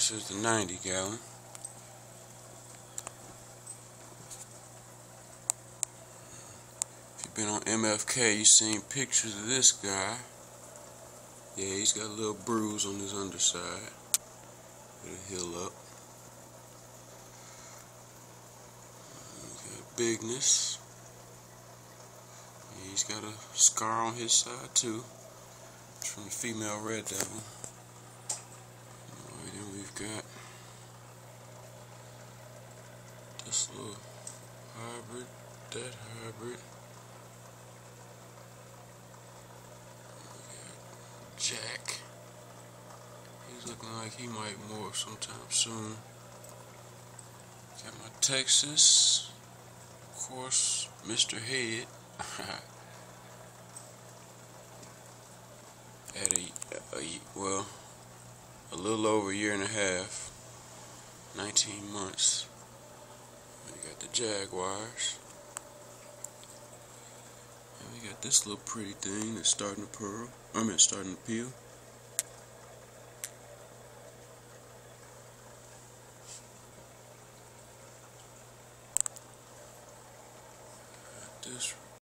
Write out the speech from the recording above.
This is the 90 gallon. If you've been on MFK, you've seen pictures of this guy. Yeah, he's got a little bruise on his underside. It'll heal up. He's got bigness. Yeah, he's got a scar on his side too. It's from the female red devil. Alright, then we've got this little hybrid, that hybrid. Jack. He's looking like he might morph sometime soon. Got my Texas. Of course, Mr. Head. At a little over a year and a half. 19 months. We got the Jaguars. And we got this little pretty thing that's starting to pearl. Starting to peel. Got this